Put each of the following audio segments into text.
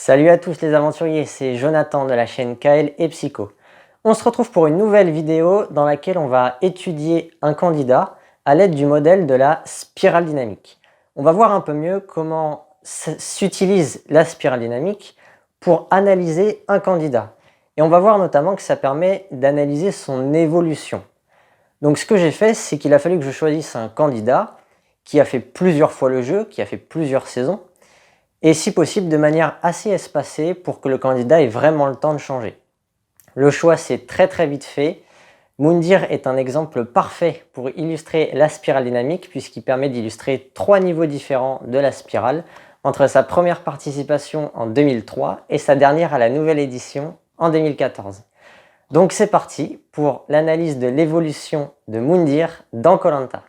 Salut à tous les aventuriers, c'est Jonathan de la chaîne KL et Psycho. On se retrouve pour une nouvelle vidéo dans laquelle on va étudier un candidat à l'aide du modèle de la spirale dynamique. On va voir un peu mieux comment s'utilise la spirale dynamique pour analyser un candidat. Et on va voir notamment que ça permet d'analyser son évolution. Donc ce que j'ai fait, c'est qu'il a fallu que je choisisse un candidat qui a fait plusieurs fois le jeu, qui a fait plusieurs saisons, et si possible de manière assez espacée pour que le candidat ait vraiment le temps de changer. Le choix s'est très vite fait. Moundir est un exemple parfait pour illustrer la spirale dynamique puisqu'il permet d'illustrer 3 niveaux différents de la spirale entre sa première participation en 2003 et sa dernière à la nouvelle édition en 2014. Donc c'est parti pour l'analyse de l'évolution de Moundir dans Koh Lanta.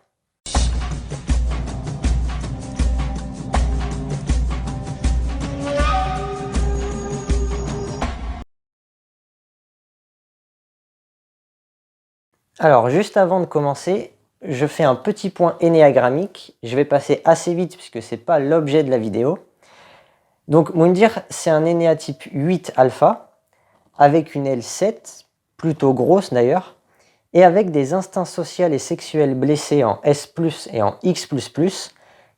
Alors, juste avant de commencer, je fais un petit point énéagrammique. Je vais passer assez vite puisque ce n'est pas l'objet de la vidéo. Donc, Moundir, c'est un énéatype 8 alpha avec une L7, plutôt grosse d'ailleurs, et avec des instincts sociaux et sexuels blessés en S+, et en X++,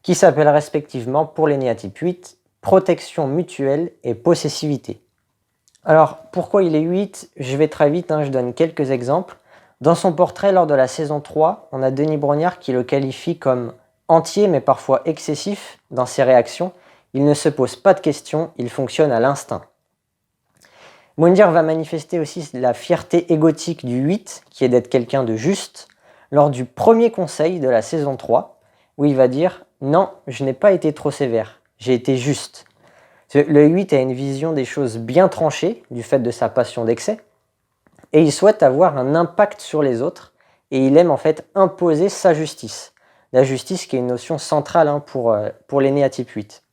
qui s'appellent respectivement pour l'énéatype 8, protection mutuelle et possessivité. Alors, pourquoi il est 8? Je vais très vite, je donne quelques exemples. Dans son portrait lors de la saison 3, on a Denis Brognard qui le qualifie comme entier mais parfois excessif dans ses réactions. Il ne se pose pas de questions, il fonctionne à l'instinct. Moundir va manifester aussi la fierté égotique du 8, qui est d'être quelqu'un de juste, lors du premier conseil de la saison 3, où il va dire « Non, je n'ai pas été trop sévère, j'ai été juste ». Le 8 a une vision des choses bien tranchée du fait de sa passion d'excès, et il souhaite avoir un impact sur les autres, et il aime en fait imposer sa justice. La justice qui est une notion centrale pour l'énéatype 8.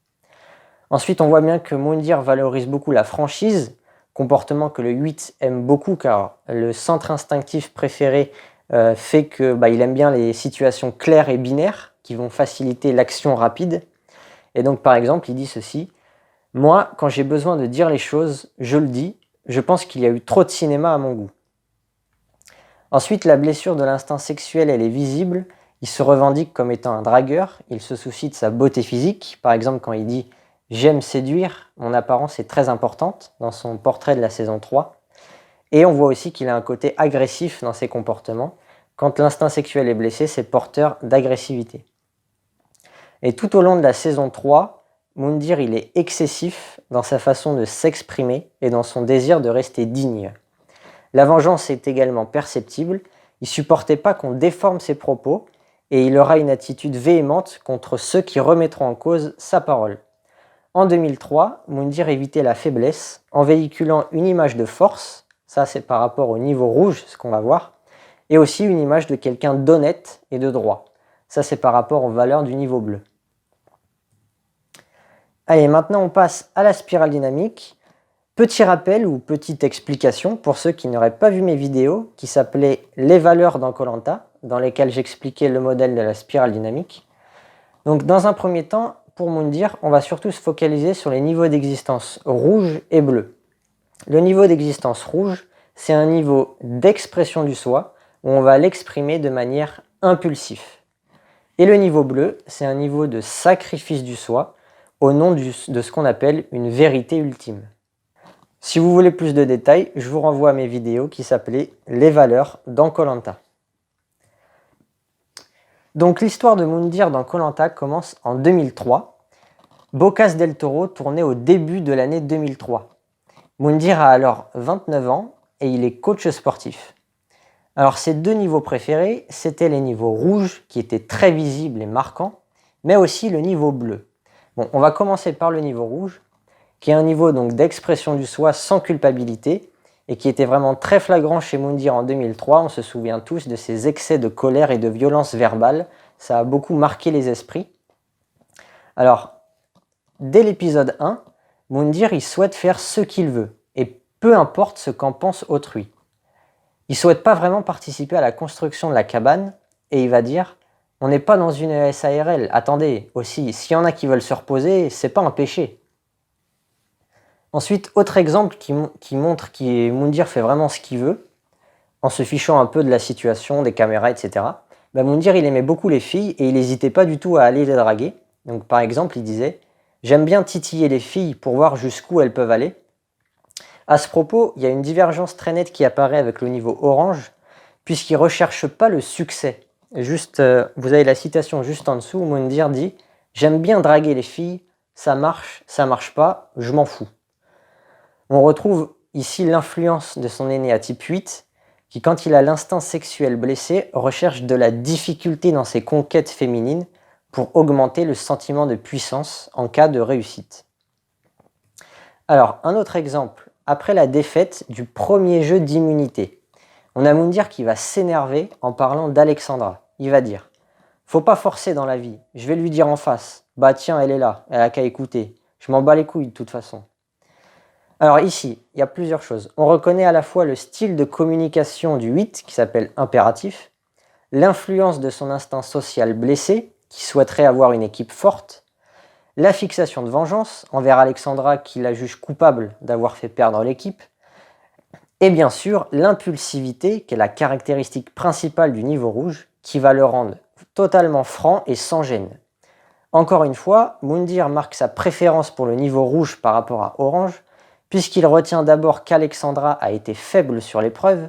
Ensuite, on voit bien que Moundir valorise beaucoup la franchise, comportement que le 8 aime beaucoup car le centre instinctif préféré fait qu'il aime bien les situations claires et binaires qui vont faciliter l'action rapide. Et donc par exemple, il dit ceci: « Moi, quand j'ai besoin de dire les choses, je le dis. Je pense qu'il y a eu trop de cinéma à mon goût. » Ensuite, la blessure de l'instinct sexuel, elle est visible. Il se revendique comme étant un dragueur. Il se soucie de sa beauté physique. Par exemple, quand il dit « J'aime séduire, mon apparence est très importante » dans son portrait de la saison 3. Et on voit aussi qu'il a un côté agressif dans ses comportements. Quand l'instinct sexuel est blessé, c'est porteur d'agressivité. Et tout au long de la saison 3, Moundir, il est excessif dans sa façon de s'exprimer et dans son désir de rester digne. La vengeance est également perceptible, il ne supportait pas qu'on déforme ses propos et il aura une attitude véhémente contre ceux qui remettront en cause sa parole. En 2003, Moundir évitait la faiblesse en véhiculant une image de force, ça c'est par rapport au niveau rouge, ce qu'on va voir, et aussi une image de quelqu'un d'honnête et de droit. Ça c'est par rapport aux valeurs du niveau bleu. Allez, maintenant on passe à la spirale dynamique. Petit rappel ou petite explication pour ceux qui n'auraient pas vu mes vidéos qui s'appelaient « Les valeurs dans Koh Lanta » dans lesquelles j'expliquais le modèle de la spirale dynamique. Donc dans un premier temps, pour Moundir, on va surtout se focaliser sur les niveaux d'existence rouge et bleu. Le niveau d'existence rouge, c'est un niveau d'expression du soi où on va l'exprimer de manière impulsive. Et le niveau bleu, c'est un niveau de sacrifice du soi au nom de ce qu'on appelle une vérité ultime. Si vous voulez plus de détails, je vous renvoie à mes vidéos qui s'appelaient « Les valeurs dans Koh Lanta ». Donc l'histoire de Moundir dans Koh Lanta commence en 2003. Bocas del Toro tournait au début de l'année 2003. Moundir a alors 29 ans et il est coach sportif. Alors ses deux niveaux préférés, c'était les niveaux rouges qui étaient très visibles et marquants, mais aussi le niveau bleu. Bon, on va commencer par le niveau rouge, qui est un niveau donc d'expression du soi sans culpabilité et qui était vraiment très flagrant chez Moundir en 2003. On se souvient tous de ses excès de colère et de violence verbale. Ça a beaucoup marqué les esprits. Alors, dès l'épisode 1, Moundir il souhaite faire ce qu'il veut et peu importe ce qu'en pense autrui. Il ne souhaite pas vraiment participer à la construction de la cabane et il va dire « On n'est pas dans une SARL, attendez, aussi, s'il y en a qui veulent se reposer, c'est pas un péché ». Ensuite, autre exemple qui montre que Moundir fait vraiment ce qu'il veut, en se fichant un peu de la situation, des caméras, etc. Moundir, il aimait beaucoup les filles et il n'hésitait pas du tout à aller les draguer. Donc par exemple, il disait « J'aime bien titiller les filles pour voir jusqu'où elles peuvent aller ». À ce propos, il y a une divergence très nette qui apparaît avec le niveau orange, puisqu'il ne recherche pas le succès. Juste, vous avez la citation juste en dessous où Moundir dit « J'aime bien draguer les filles, ça marche pas, je m'en fous ». On retrouve ici l'influence de son aîné à type 8, qui quand il a l'instinct sexuel blessé, recherche de la difficulté dans ses conquêtes féminines pour augmenter le sentiment de puissance en cas de réussite. Alors, un autre exemple, après la défaite du premier jeu d'immunité, on a Moundir qui va s'énerver en parlant d'Alexandra. Il va dire « Faut pas forcer dans la vie, je vais lui dire en face, bah tiens, elle est là, elle a qu'à écouter, je m'en bats les couilles de toute façon ». Alors ici, il y a plusieurs choses. On reconnaît à la fois le style de communication du 8, qui s'appelle impératif, l'influence de son instinct social blessé, qui souhaiterait avoir une équipe forte, la fixation de vengeance envers Alexandra qui la juge coupable d'avoir fait perdre l'équipe, et bien sûr l'impulsivité, qui est la caractéristique principale du niveau rouge, qui va le rendre totalement franc et sans gêne. Encore une fois, Moundir marque sa préférence pour le niveau rouge par rapport à orange, puisqu'il retient d'abord qu'Alexandra a été faible sur l'épreuve,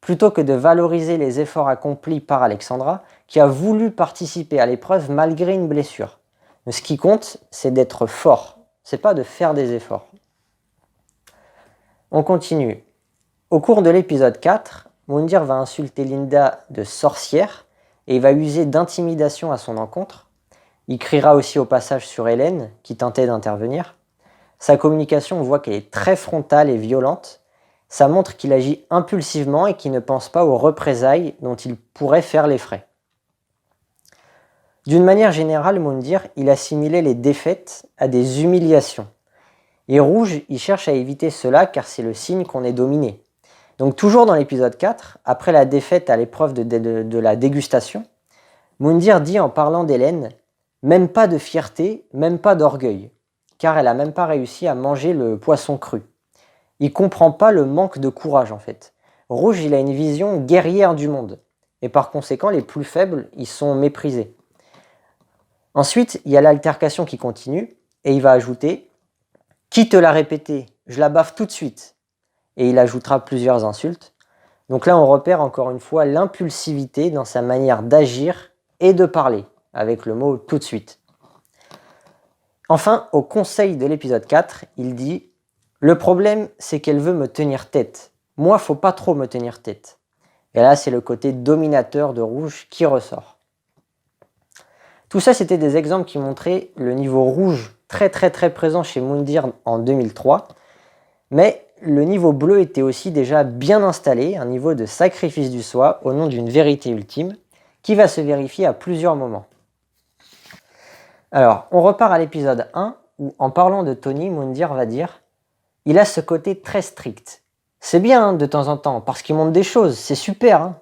plutôt que de valoriser les efforts accomplis par Alexandra, qui a voulu participer à l'épreuve malgré une blessure. Mais ce qui compte, c'est d'être fort, c'est pas de faire des efforts. On continue. Au cours de l'épisode 4, Moundir va insulter Linda de sorcière et il va user d'intimidation à son encontre. Il criera aussi au passage sur Hélène, qui tentait d'intervenir. Sa communication, on voit qu'elle est très frontale et violente. Ça montre qu'il agit impulsivement et qu'il ne pense pas aux représailles dont il pourrait faire les frais. D'une manière générale, Moundir, il assimilait les défaites à des humiliations. Et Rouge, il cherche à éviter cela car c'est le signe qu'on est dominé. Donc toujours dans l'épisode 4, après la défaite à l'épreuve de la dégustation, Moundir dit en parlant d'Hélène « Même pas de fierté, même pas d'orgueil ». Car elle n'a même pas réussi à manger le poisson cru. Il comprend pas le manque de courage en fait. Rouge, il a une vision guerrière du monde. Et par conséquent, les plus faibles, ils sont méprisés. Ensuite, il y a l'altercation qui continue, et il va ajouter « Qui te l'a répété? Je la baffe tout de suite ». Et il ajoutera plusieurs insultes. Donc là, on repère encore une fois l'impulsivité dans sa manière d'agir et de parler, avec le mot « tout de suite ». Enfin, au conseil de l'épisode 4, il dit « Le problème, c'est qu'elle veut me tenir tête. Moi, faut pas trop me tenir tête. » Et là, c'est le côté dominateur de Rouge qui ressort. Tout ça, c'était des exemples qui montraient le niveau rouge très présent chez Moundir en 2003. Mais le niveau bleu était aussi déjà bien installé, un niveau de sacrifice du soi au nom d'une vérité ultime, qui va se vérifier à plusieurs moments. Alors, on repart à l'épisode 1, où en parlant de Tony, Moundir va dire « Il a ce côté très strict. C'est bien de temps en temps, parce qu'il montre des choses, c'est super. Hein ».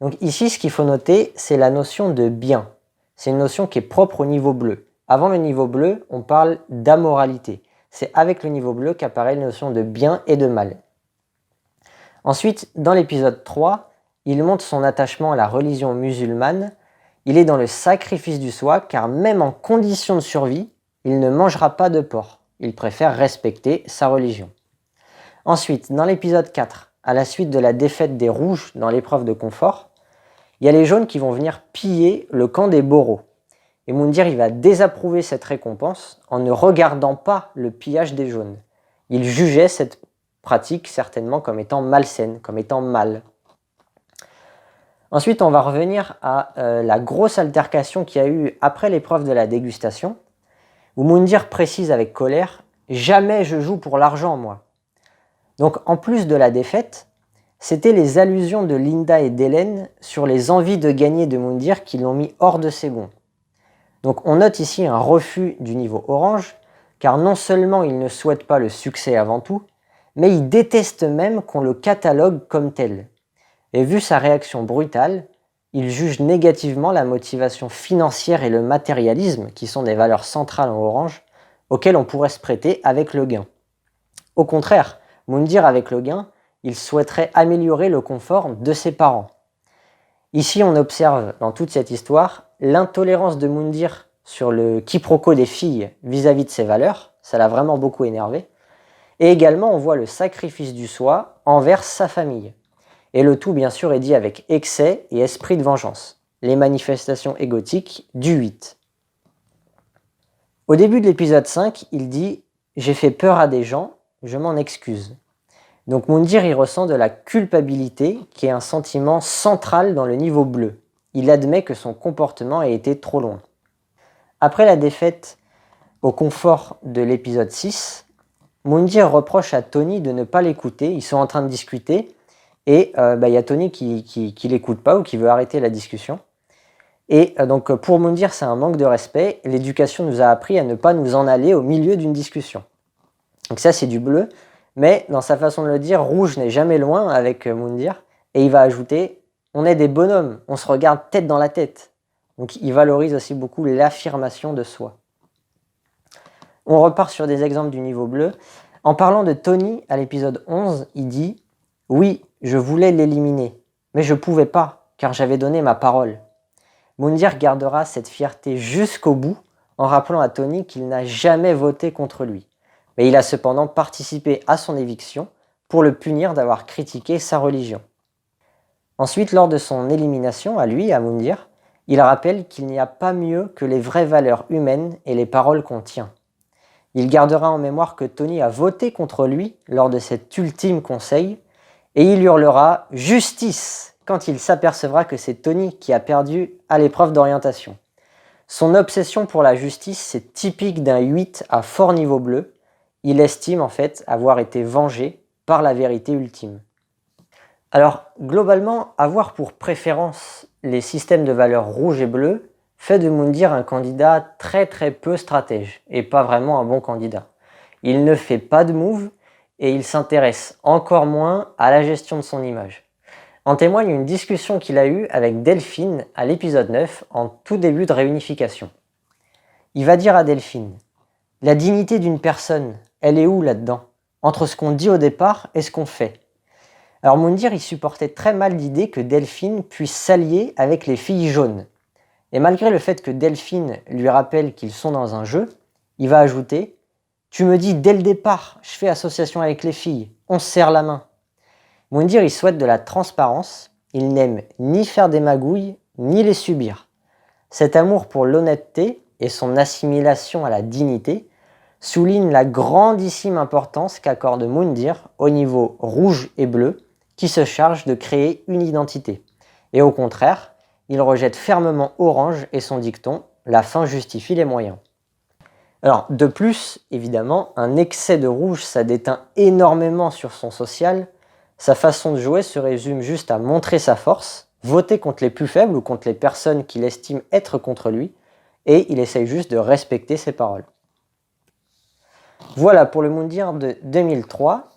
Donc ici, ce qu'il faut noter, c'est la notion de bien. C'est une notion qui est propre au niveau bleu. Avant le niveau bleu, on parle d'amoralité. C'est avec le niveau bleu qu'apparaît la notion de bien et de mal. Ensuite, dans l'épisode 3, il montre son attachement à la religion musulmane. Il est dans le sacrifice du soi, car même en condition de survie, il ne mangera pas de porc. Il préfère respecter sa religion. Ensuite, dans l'épisode 4, à la suite de la défaite des rouges dans l'épreuve de confort, il y a les jaunes qui vont venir piller le camp des boros. Et Moundir, il va désapprouver cette récompense en ne regardant pas le pillage des jaunes. Il jugeait cette pratique certainement comme étant malsaine, comme étant mal. Ensuite, on va revenir à la grosse altercation qu'il y a eu après l'épreuve de la dégustation, où Moundir précise avec colère « Jamais je joue pour l'argent, moi ». Donc, en plus de la défaite, c'était les allusions de Linda et d'Hélène sur les envies de gagner de Moundir qui l'ont mis hors de ses gonds. Donc, on note ici un refus du niveau orange, car non seulement il ne souhaite pas le succès avant tout, mais il déteste même qu'on le catalogue comme tel. Et vu sa réaction brutale, il juge négativement la motivation financière et le matérialisme, qui sont des valeurs centrales en orange, auxquelles on pourrait se prêter avec le gain. Au contraire, Moundir, avec le gain, il souhaiterait améliorer le confort de ses parents. Ici, on observe dans toute cette histoire l'intolérance de Moundir sur le quiproquo des filles vis-à-vis de ses valeurs. Ça l'a vraiment beaucoup énervé. Et également, on voit le sacrifice du soi envers sa famille. Et le tout, bien sûr, est dit avec excès et esprit de vengeance. Les manifestations égotiques du 8. Au début de l'épisode 5, il dit « J'ai fait peur à des gens, je m'en excuse ». Donc Moundir, il ressent de la culpabilité, qui est un sentiment central dans le niveau bleu. Il admet que son comportement a été trop loin. Après la défaite au confort de l'épisode 6, Moundir reproche à Tony de ne pas l'écouter. Ils sont en train de discuter et y a Tony qui l'écoute pas ou qui veut arrêter la discussion. Et donc pour Moundir, c'est un manque de respect. L'éducation nous a appris à ne pas nous en aller au milieu d'une discussion. Donc ça, c'est du bleu. Mais dans sa façon de le dire, Rouge n'est jamais loin avec Moundir. Et il va ajouter « On est des bonhommes, on se regarde tête dans la tête ». Donc il valorise aussi beaucoup l'affirmation de soi. On repart sur des exemples du niveau bleu. En parlant de Tony, à l'épisode 11, il dit « Oui, je voulais l'éliminer, mais je ne pouvais pas, car j'avais donné ma parole. » Moundir gardera cette fierté jusqu'au bout, en rappelant à Tony qu'il n'a jamais voté contre lui. Mais il a cependant participé à son éviction pour le punir d'avoir critiqué sa religion. Ensuite, lors de son élimination, à lui, à Moundir, il rappelle qu'il n'y a pas mieux que les vraies valeurs humaines et les paroles qu'on tient. Il gardera en mémoire que Tony a voté contre lui lors de cet ultime conseil et il hurlera « Justice !» quand il s'apercevra que c'est Tony qui a perdu à l'épreuve d'orientation. Son obsession pour la justice, c'est typique d'un 8 à fort niveau bleu. Il estime en fait avoir été vengé par la vérité ultime. Alors, globalement, avoir pour préférence les systèmes de valeurs rouge et bleu fait de Moundir un candidat très peu stratège et pas vraiment un bon candidat. Il ne fait pas de move et il s'intéresse encore moins à la gestion de son image. En témoigne une discussion qu'il a eue avec Delphine à l'épisode 9 en tout début de réunification. Il va dire à Delphine « La dignité d'une personne, elle est où là-dedans? Entre ce qu'on dit au départ et ce qu'on fait ?» Alors Moundir, il supportait très mal l'idée que Delphine puisse s'allier avec les filles jaunes. Et malgré le fait que Delphine lui rappelle qu'ils sont dans un jeu, il va ajouter « Tu me dis dès le départ, je fais association avec les filles, on se serre la main. » Moundir, il souhaite de la transparence, il n'aime ni faire des magouilles, ni les subir. Cet amour pour l'honnêteté et son assimilation à la dignité souligne la grandissime importance qu'accorde Moundir au niveau rouge et bleu, qui se charge de créer une identité. Et au contraire, il rejette fermement Orange et son dicton « La fin justifie les moyens ». Alors, de plus, évidemment, un excès de rouge, ça déteint énormément sur son social. Sa façon de jouer se résume juste à montrer sa force, voter contre les plus faibles ou contre les personnes qu'il estime être contre lui, et il essaye juste de respecter ses paroles. Voilà pour le Moundir de 2003.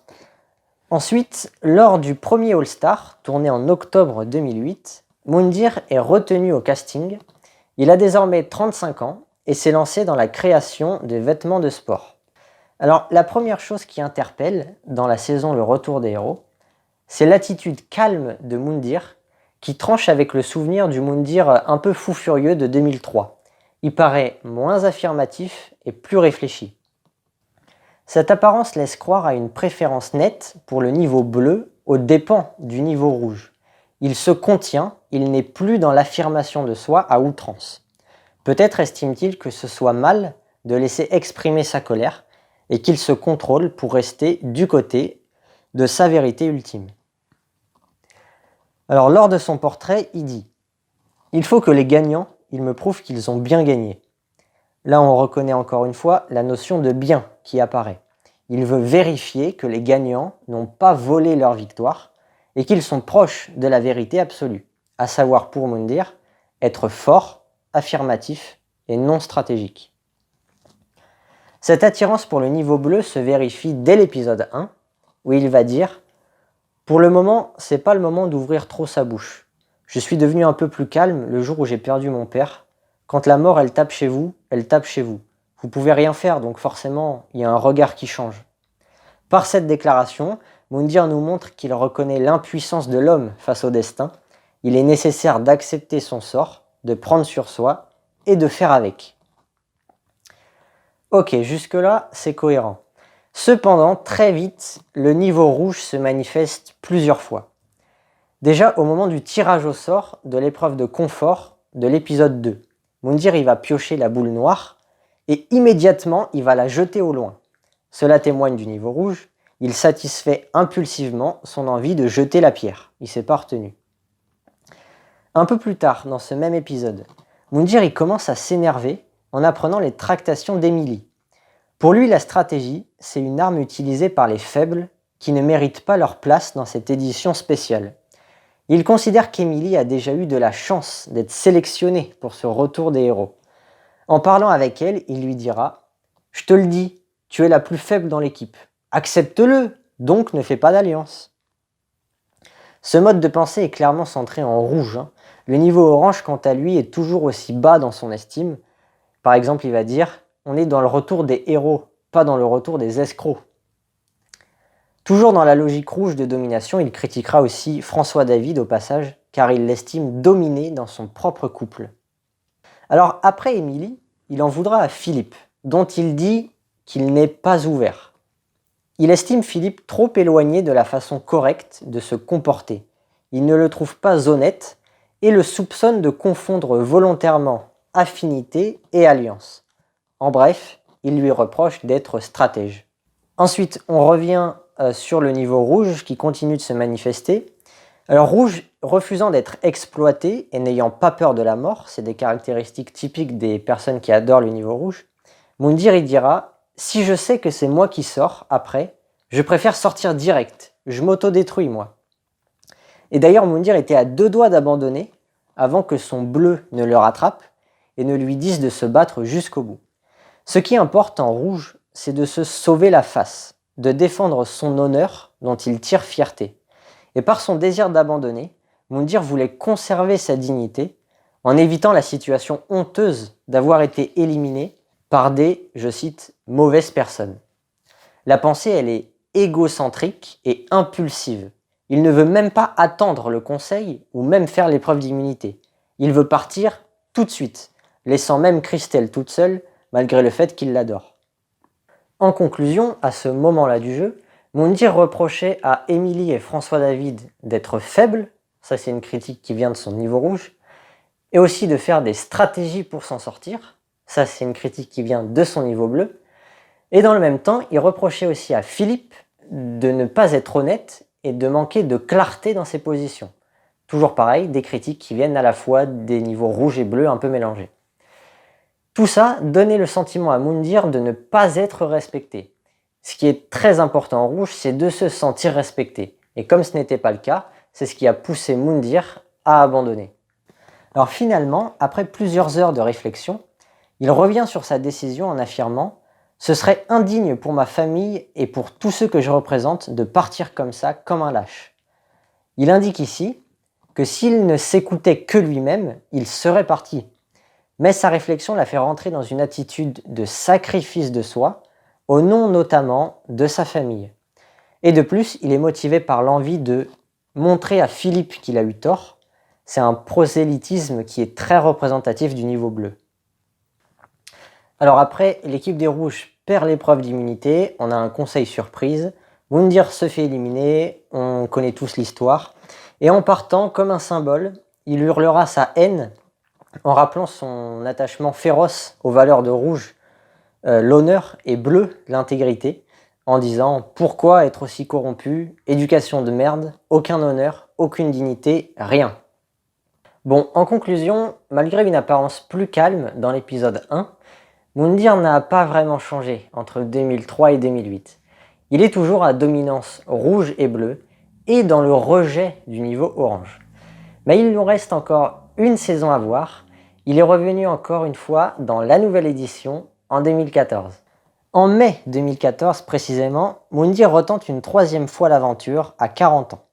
Ensuite, lors du premier All-Star, tourné en octobre 2008, Moundir est retenu au casting. Il a désormais 35 ans et s'est lancé dans la création de vêtements de sport. Alors, la première chose qui interpelle dans la saison Le Retour des Héros, c'est l'attitude calme de Moundir qui tranche avec le souvenir du Moundir un peu fou furieux de 2003. Il paraît moins affirmatif et plus réfléchi. Cette apparence laisse croire à une préférence nette pour le niveau bleu aux dépens du niveau rouge. Il se contient, il n'est plus dans l'affirmation de soi à outrance. Peut-être estime-t-il que ce soit mal de laisser exprimer sa colère et qu'il se contrôle pour rester du côté de sa vérité ultime. Alors lors de son portrait, il dit « Il faut que les gagnants, ils me prouvent qu'ils ont bien gagné. » Là, on reconnaît encore une fois la notion de bien qui apparaît. Il veut vérifier que les gagnants n'ont pas volé leur victoire et qu'ils sont proches de la vérité absolue, à savoir pour Moundir, être fort, affirmatif et non stratégique. Cette attirance pour le niveau bleu se vérifie dès l'épisode 1, où il va dire « Pour le moment, c'est pas le moment d'ouvrir trop sa bouche. Je suis devenu un peu plus calme le jour où j'ai perdu mon père. Quand la mort, elle tape chez vous, elle tape chez vous. Vous pouvez rien faire, donc forcément, il y a un regard qui change. Par cette déclaration, Moundir nous montre qu'il reconnaît l'impuissance de l'homme face au destin. Il est nécessaire d'accepter son sort, de prendre sur soi et de faire avec. Ok, jusque-là, c'est cohérent. Cependant, très vite, le niveau rouge se manifeste plusieurs fois. Déjà, au moment du tirage au sort de l'épreuve de confort de l'épisode 2, Moundir il va piocher la boule noire et immédiatement, il va la jeter au loin. Cela témoigne du niveau rouge. Il satisfait impulsivement son envie de jeter la pierre. Il ne s'est pas retenu. Un peu plus tard, dans ce même épisode, Moundir il commence à s'énerver en apprenant les tractations d'Emily. Pour lui, la stratégie, c'est une arme utilisée par les faibles qui ne méritent pas leur place dans cette édition spéciale. Il considère qu'Emily a déjà eu de la chance d'être sélectionnée pour ce retour des héros. En parlant avec elle, il lui dira « Je te le dis, tu es la plus faible dans l'équipe. Accepte-le, donc ne fais pas d'alliance. » Ce mode de pensée est clairement centré en rouge. Le niveau orange, quant à lui, est toujours aussi bas dans son estime. Par exemple, il va dire « On est dans le retour des héros, pas dans le retour des escrocs. » Toujours dans la logique rouge de domination, il critiquera aussi François David au passage, car il l'estime dominé dans son propre couple. Alors après Émilie, il en voudra à Philippe, dont il dit qu'il n'est pas ouvert. Il estime Philippe trop éloigné de la façon correcte de se comporter. Il ne le trouve pas honnête et le soupçonne de confondre volontairement affinité et alliance. En bref, il lui reproche d'être stratège. Ensuite, on revient sur le niveau rouge qui continue de se manifester. Alors rouge, refusant d'être exploité et n'ayant pas peur de la mort, c'est des caractéristiques typiques des personnes qui adorent le niveau rouge, Moundir il dira « Si je sais que c'est moi qui sors après, je préfère sortir direct, je m'auto-détruis moi. » Et d'ailleurs Moundir était à 2 doigts d'abandonner avant que son bleu ne le rattrape et ne lui dise de se battre jusqu'au bout. Ce qui importe en rouge, c'est de se sauver la face, de défendre son honneur dont il tire fierté. Et par son désir d'abandonner, Moundir voulait conserver sa dignité en évitant la situation honteuse d'avoir été éliminé par des, je cite, « mauvaises personnes ». La pensée, elle est égocentrique et impulsive. Il ne veut même pas attendre le conseil ou même faire l'épreuve d'immunité. Il veut partir tout de suite, laissant même Christelle toute seule, malgré le fait qu'il l'adore. En conclusion, à ce moment-là du jeu, Moundir reprochait à Émilie et François David d'être faibles, ça c'est une critique qui vient de son niveau rouge, et aussi de faire des stratégies pour s'en sortir, ça c'est une critique qui vient de son niveau bleu, et dans le même temps, il reprochait aussi à Philippe de ne pas être honnête et de manquer de clarté dans ses positions. Toujours pareil, des critiques qui viennent à la fois des niveaux rouge et bleu un peu mélangés. Tout ça donnait le sentiment à Moundir de ne pas être respecté. Ce qui est très important en rouge, c'est de se sentir respecté. Et comme ce n'était pas le cas, c'est ce qui a poussé Moundir à abandonner. Alors finalement, après plusieurs heures de réflexion, il revient sur sa décision en affirmant « Ce serait indigne pour ma famille et pour tous ceux que je représente de partir comme ça, comme un lâche. » Il indique ici que s'il ne s'écoutait que lui-même, il serait parti. Mais sa réflexion l'a fait rentrer dans une attitude de sacrifice de soi, au nom notamment de sa famille. Et de plus, il est motivé par l'envie de montrer à Philippe qu'il a eu tort. C'est un prosélytisme qui est très représentatif du niveau bleu. Alors après, l'équipe des rouges perd l'épreuve d'immunité, on a un conseil surprise, Moundir se fait éliminer, on connaît tous l'histoire, et en partant comme un symbole, il hurlera sa haine en rappelant son attachement féroce aux valeurs de rouge, l'honneur, et bleu, l'intégrité, en disant « Pourquoi être aussi corrompu? Éducation de merde, aucun honneur, aucune dignité, rien ». Bon, en conclusion, malgré une apparence plus calme dans l'épisode 1, Moundir n'a pas vraiment changé entre 2003 et 2008. Il est toujours à dominance rouge et bleu, et dans le rejet du niveau orange. Mais il nous reste encore une saison à voir. Il est revenu encore une fois dans la nouvelle édition en 2014. En mai 2014 précisément, Moundir retente une 3e fois l'aventure à 40 ans.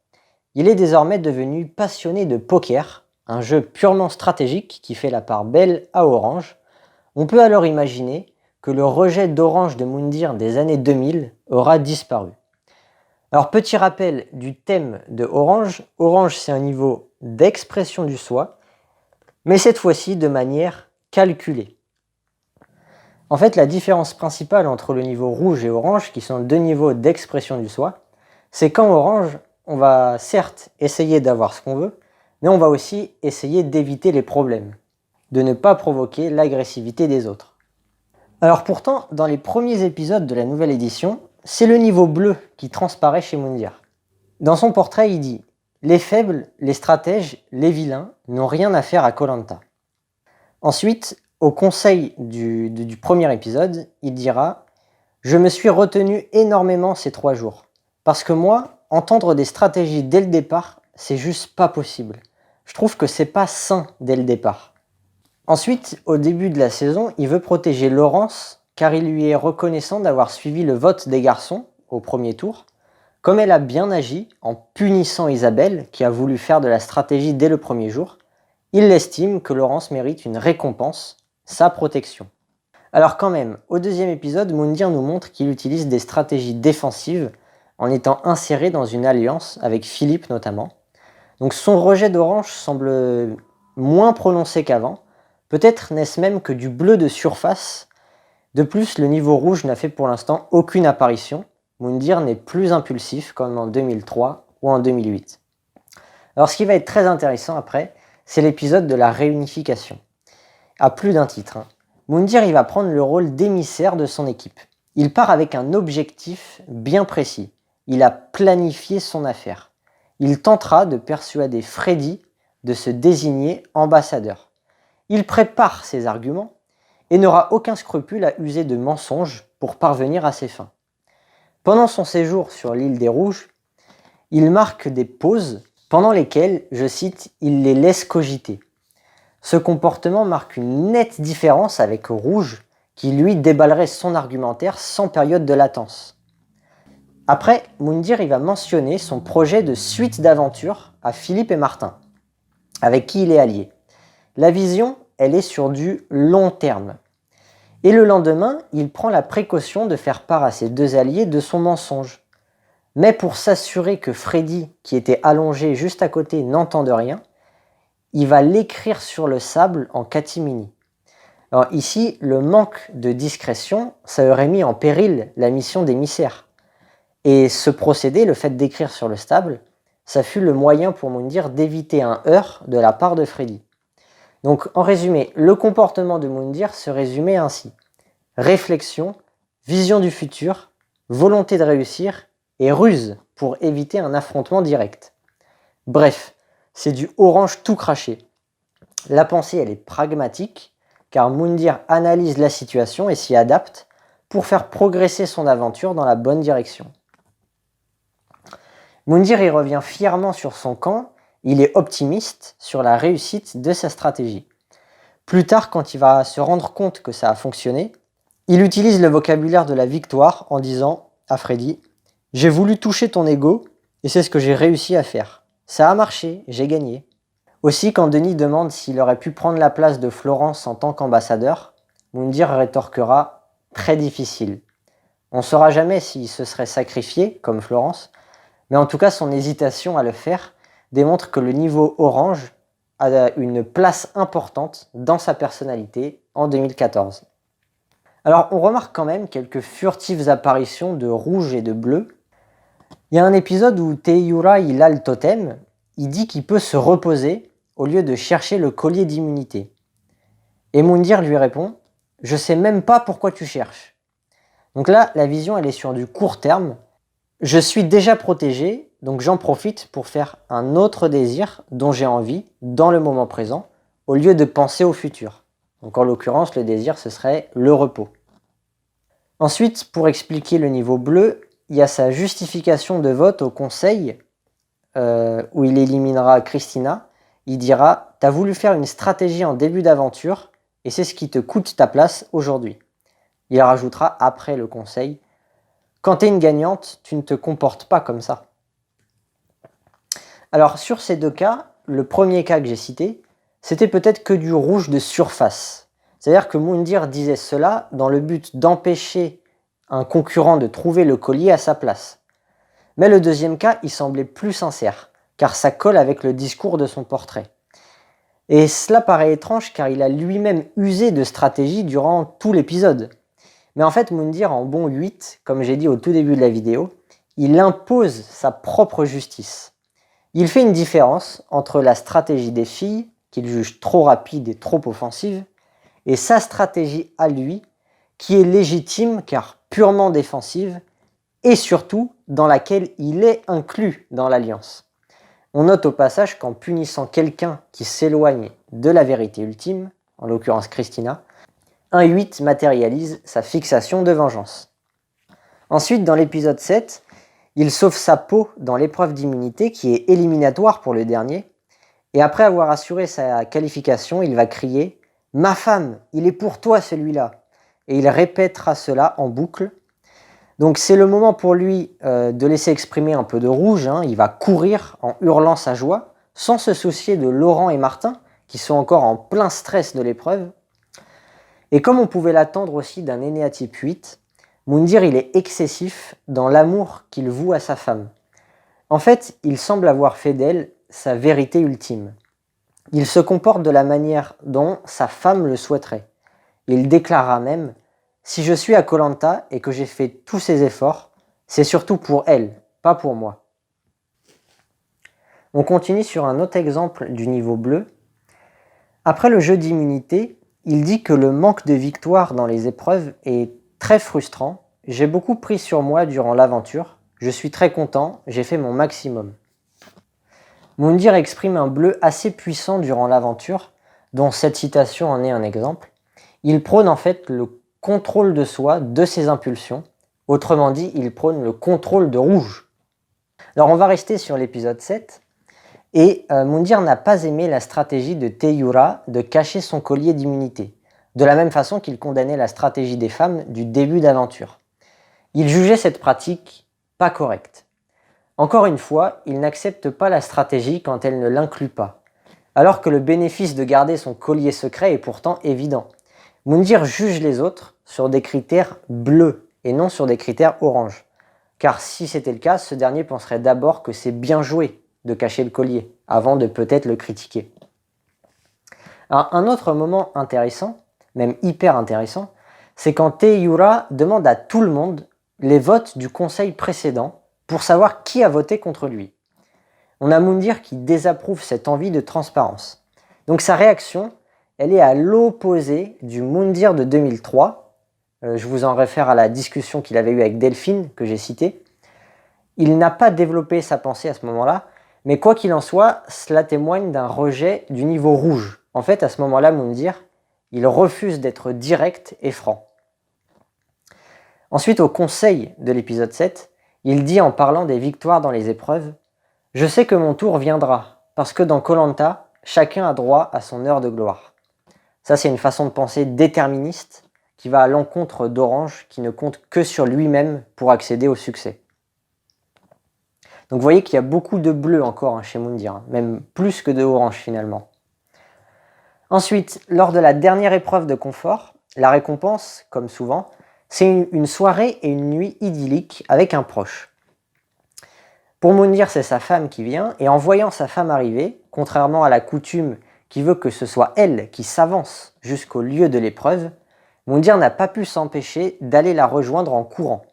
Il est désormais devenu passionné de poker, un jeu purement stratégique qui fait la part belle à Orange. On peut alors imaginer que le rejet d'Orange de Moundir des années 2000 aura disparu. Alors petit rappel du thème de Orange. Orange, c'est un niveau d'expression du soi, mais cette fois-ci de manière calculée. En fait, la différence principale entre le niveau rouge et orange, qui sont deux niveaux d'expression du soi, c'est qu'en orange, on va certes essayer d'avoir ce qu'on veut, mais on va aussi essayer d'éviter les problèmes, de ne pas provoquer l'agressivité des autres. Alors pourtant, dans les premiers épisodes de la nouvelle édition, c'est le niveau bleu qui transparaît chez Moundir. Dans son portrait, il dit « Les faibles, les stratèges, les vilains n'ont rien à faire à Koh Lanta ». Ensuite, au conseil du premier épisode, il dira « Je me suis retenu énormément ces 3 jours. Parce que moi, entendre des stratégies dès le départ, c'est juste pas possible. Je trouve que c'est pas sain dès le départ. » Ensuite, au début de la saison, il veut protéger Laurence car il lui est reconnaissant d'avoir suivi le vote des garçons au premier tour. Comme elle a bien agi en punissant Isabelle, qui a voulu faire de la stratégie dès le premier jour, il estime que Laurence mérite une récompense, sa protection. Alors quand même, au deuxième épisode, Moundir nous montre qu'il utilise des stratégies défensives en étant inséré dans une alliance avec Philippe notamment. Donc son rejet d'Orange semble moins prononcé qu'avant, peut-être n'est-ce même que du bleu de surface. De plus, le niveau rouge n'a fait pour l'instant aucune apparition. Moundir n'est plus impulsif comme en 2003 ou en 2008. Alors ce qui va être très intéressant après, c'est l'épisode de la réunification. À plus d'un titre. Moundir il va prendre le rôle d'émissaire de son équipe. Il part avec un objectif bien précis. Il a planifié son affaire. Il tentera de persuader Freddy de se désigner ambassadeur. Il prépare ses arguments et n'aura aucun scrupule à user de mensonges pour parvenir à ses fins. Pendant son séjour sur l'île des Rouges, il marque des pauses pendant lesquelles, je cite, il les laisse cogiter. Ce comportement marque une nette différence avec Rouge, qui lui déballerait son argumentaire sans période de latence. Après, Moundir il va mentionner son projet de suite d'aventure à Philippe et Martin, avec qui il est allié. La vision, elle est sur du long terme. Et le lendemain, il prend la précaution de faire part à ses 2 alliés de son mensonge. Mais pour s'assurer que Freddy, qui était allongé juste à côté, n'entende rien, il va l'écrire sur le sable en catimini. Alors ici, le manque de discrétion, ça aurait mis en péril la mission d'émissaire. Et ce procédé, le fait d'écrire sur le sable, ça fut le moyen pour Moundir d'éviter un heurt de la part de Freddy. Donc en résumé, le comportement de Moundir se résumait ainsi. Réflexion, vision du futur, volonté de réussir et ruse pour éviter un affrontement direct. Bref, c'est du orange tout craché. La pensée, elle est pragmatique, car Moundir analyse la situation et s'y adapte pour faire progresser son aventure dans la bonne direction. Moundir y revient fièrement sur son camp, il est optimiste sur la réussite de sa stratégie. Plus tard, quand il va se rendre compte que ça a fonctionné, il utilise le vocabulaire de la victoire en disant à Freddy « J'ai voulu toucher ton ego et c'est ce que j'ai réussi à faire. Ça a marché, j'ai gagné. » Aussi, quand Denis demande s'il aurait pu prendre la place de Florence en tant qu'ambassadeur, Moundir rétorquera « Très difficile. » On ne saura jamais s'il se serait sacrifié, comme Florence, mais en tout cas son hésitation à le faire démontre que le niveau orange a une place importante dans sa personnalité en 2014. Alors on remarque quand même quelques furtives apparitions de rouge et de bleu. Il y a un épisode où Teiura il a le totem, il dit qu'il peut se reposer au lieu de chercher le collier d'immunité. Et Moundir lui répond « Je sais même pas pourquoi tu cherches ». Donc là, la vision elle est sur du court terme. Je suis déjà protégé, donc j'en profite pour faire un autre désir dont j'ai envie dans le moment présent, au lieu de penser au futur. Donc en l'occurrence, le désir, ce serait le repos. Ensuite, pour expliquer le niveau bleu, il y a sa justification de vote au conseil, où il éliminera Christina. Il dira « T'as voulu faire une stratégie en début d'aventure, et c'est ce qui te coûte ta place aujourd'hui. » Il rajoutera après le conseil « Quand t'es une gagnante, tu ne te comportes pas comme ça. » Alors sur ces 2 cas, le premier cas que j'ai cité, c'était peut-être que du rouge de surface. C'est-à-dire que Moundir disait cela dans le but d'empêcher un concurrent de trouver le collier à sa place. Mais le deuxième cas, il semblait plus sincère, car ça colle avec le discours de son portrait. Et cela paraît étrange car il a lui-même usé de stratégie durant tout l'épisode. Mais en fait, Moundir, en bon 8, comme j'ai dit au tout début de la vidéo, il impose sa propre justice. Il fait une différence entre la stratégie des filles, qu'il juge trop rapide et trop offensive, et sa stratégie à lui, qui est légitime car purement défensive, et surtout dans laquelle il est inclus dans l'alliance. On note au passage qu'en punissant quelqu'un qui s'éloigne de la vérité ultime, en l'occurrence Christina, un 8 matérialise sa fixation de vengeance. Ensuite, dans l'épisode 7, il sauve sa peau dans l'épreuve d'immunité qui est éliminatoire pour le dernier, et après avoir assuré sa qualification, il va crier « Ma femme, il est pour toi celui-là !» et il répétera cela en boucle. Donc c'est le moment pour lui de laisser exprimer un peu de rouge, hein. Il va courir en hurlant sa joie, sans se soucier de Laurent et Martin, qui sont encore en plein stress de l'épreuve. Et comme on pouvait l'attendre aussi d'un Enéatype 8, Moundir il est excessif dans l'amour qu'il voue à sa femme. En fait, il semble avoir fait d'elle sa vérité ultime. Il se comporte de la manière dont sa femme le souhaiterait. Il déclarera même « Si je suis à Koh Lanta et que j'ai fait tous ces efforts, c'est surtout pour elle, pas pour moi. » On continue sur un autre exemple du niveau bleu. Après le jeu d'immunité, il dit que le manque de victoire dans les épreuves est très frustrant. J'ai beaucoup pris sur moi durant l'aventure. Je suis très content, j'ai fait mon maximum. Moundir exprime un bleu assez puissant durant l'aventure, dont cette citation en est un exemple. Il prône en fait le contrôle de soi, de ses impulsions. Autrement dit, il prône le contrôle de rouge. Alors on va rester sur l'épisode 7. Et Moundir n'a pas aimé la stratégie de Teyura de cacher son collier d'immunité, de la même façon qu'il condamnait la stratégie des femmes du début d'aventure. Il jugeait cette pratique pas correcte. Encore une fois, il n'accepte pas la stratégie quand elle ne l'inclut pas, alors que le bénéfice de garder son collier secret est pourtant évident. Moundir juge les autres sur des critères bleus et non sur des critères orange. Car si c'était le cas, ce dernier penserait d'abord que c'est bien joué de cacher le collier, avant de peut-être le critiquer. Alors, un autre moment intéressant, même hyper intéressant, c'est quand Teyura demande à tout le monde les votes du conseil précédent pour savoir qui a voté contre lui. On a Moundir qui désapprouve cette envie de transparence. Donc sa réaction, elle est à l'opposé du Moundir de 2003. Je vous en réfère à la discussion qu'il avait eue avec Delphine, que j'ai citée. Il n'a pas développé sa pensée à ce moment-là, mais quoi qu'il en soit, cela témoigne d'un rejet du niveau rouge. En fait, à ce moment-là, Moundir, il refuse d'être direct et franc. Ensuite, au conseil de l'épisode 7, il dit en parlant des victoires dans les épreuves « Je sais que mon tour viendra, parce que dans Koh Lanta, chacun a droit à son heure de gloire. » Ça, c'est une façon de penser déterministe qui va à l'encontre d'Orange, qui ne compte que sur lui-même pour accéder au succès. Donc vous voyez qu'il y a beaucoup de bleu encore chez Moundir, même plus que de orange finalement. Ensuite, lors de la dernière épreuve de confort, la récompense, comme souvent, c'est une soirée et une nuit idyllique avec un proche. Pour Moundir, c'est sa femme qui vient, et en voyant sa femme arriver, contrairement à la coutume qui veut que ce soit elle qui s'avance jusqu'au lieu de l'épreuve, Moundir n'a pas pu s'empêcher d'aller la rejoindre en courant.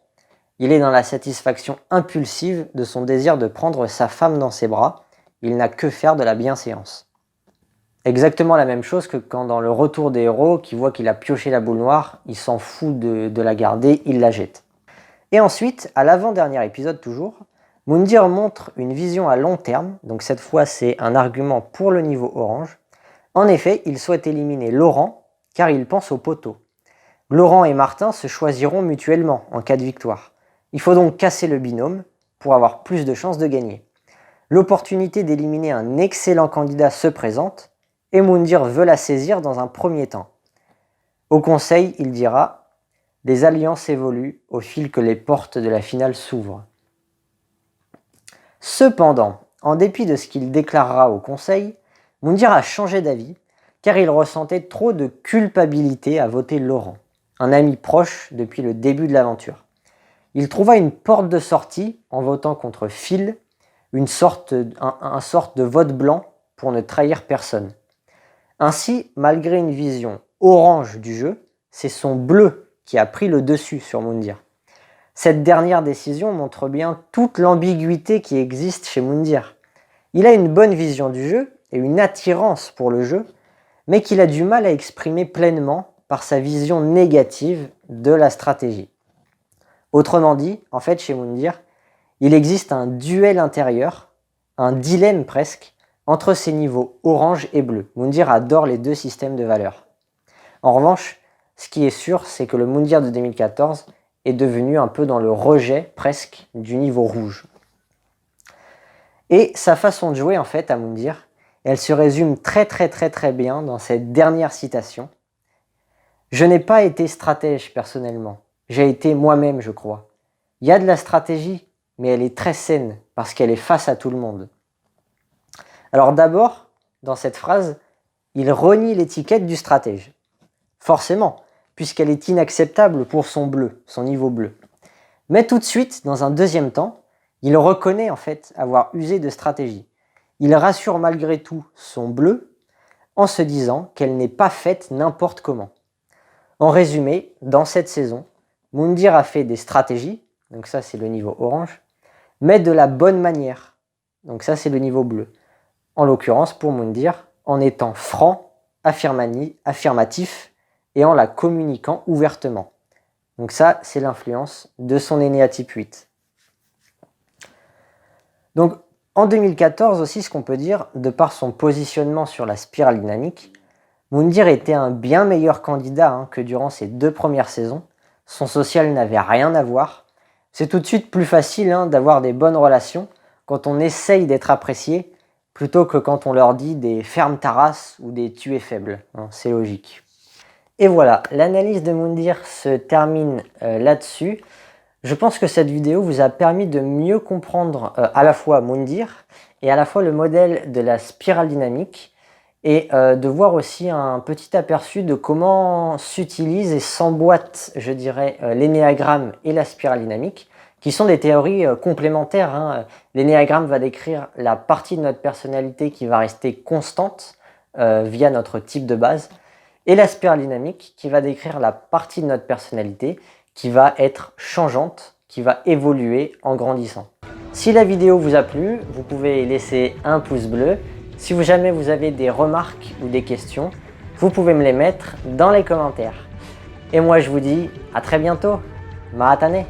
Il est dans la satisfaction impulsive de son désir de prendre sa femme dans ses bras. Il n'a que faire de la bienséance. Exactement la même chose que quand dans le retour des héros, qui voit qu'il a pioché la boule noire, il s'en fout de la garder, il la jette. Et ensuite, à l'avant-dernier épisode toujours, Moundir montre une vision à long terme, donc cette fois c'est un argument pour le niveau orange. En effet, il souhaite éliminer Laurent, car il pense au poteau. Laurent et Martin se choisiront mutuellement en cas de victoire. Il faut donc casser le binôme pour avoir plus de chances de gagner. L'opportunité d'éliminer un excellent candidat se présente et Moundir veut la saisir dans un premier temps. Au conseil, il dira « Les alliances évoluent au fil que les portes de la finale s'ouvrent. » Cependant, en dépit de ce qu'il déclarera au conseil, Moundir a changé d'avis car il ressentait trop de culpabilité à voter Laurent, un ami proche depuis le début de l'aventure. Il trouva une porte de sortie en votant contre Phil, un sorte de vote blanc pour ne trahir personne. Ainsi, malgré une vision orange du jeu, c'est son bleu qui a pris le dessus sur Moundir. Cette dernière décision montre bien toute l'ambiguïté qui existe chez Moundir. Il a une bonne vision du jeu et une attirance pour le jeu, mais qu'il a du mal à exprimer pleinement par sa vision négative de la stratégie. Autrement dit, en fait, chez Moundir, il existe un duel intérieur, un dilemme presque, entre ces niveaux orange et bleu. Moundir adore les deux systèmes de valeurs. En revanche, ce qui est sûr, c'est que le Moundir de 2014 est devenu un peu dans le rejet presque du niveau rouge. Et sa façon de jouer en fait à Moundir, elle se résume très bien dans cette dernière citation. Je n'ai pas été stratège personnellement, j'ai été moi-même je crois. Il y a de la stratégie, mais elle est très saine parce qu'elle est face à tout le monde. Alors d'abord, dans cette phrase, il renie l'étiquette du stratège. Forcément, puisqu'elle est inacceptable pour son bleu, son niveau bleu. Mais tout de suite, dans un deuxième temps, il reconnaît en fait avoir usé de stratégie. Il rassure malgré tout son bleu en se disant qu'elle n'est pas faite n'importe comment. En résumé, dans cette saison, Moundir a fait des stratégies, donc ça c'est le niveau orange, mais de la bonne manière, donc ça c'est le niveau bleu. En l'occurrence pour Moundir, en étant franc, affirmatif et en la communiquant ouvertement. Donc ça c'est l'influence de son énéatype 8. Donc en 2014 aussi, ce qu'on peut dire, de par son positionnement sur la spirale dynamique, Moundir était un bien meilleur candidat que durant ses 2 premières saisons. Son social n'avait rien à voir. C'est tout de suite plus facile d'avoir des bonnes relations quand on essaye d'être apprécié plutôt que quand on leur dit des ferme ta race ou des tu es faible. C'est logique. Et voilà, l'analyse de Moundir se termine là-dessus. Je pense que cette vidéo vous a permis de mieux comprendre à la fois Moundir et à la fois le modèle de la spirale dynamique et de voir aussi un petit aperçu de comment s'utilise et s'emboîte, je dirais, l'énéagramme et la spirale dynamique, qui sont des théories complémentaires. L'énéagramme va décrire la partie de notre personnalité qui va rester constante via notre type de base, et la spirale dynamique qui va décrire la partie de notre personnalité qui va être changeante, qui va évoluer en grandissant. Si la vidéo vous a plu, vous pouvez laisser un pouce bleu. Si jamais vous avez des remarques ou des questions, vous pouvez me les mettre dans les commentaires. Et moi je vous dis à très bientôt. Maatane.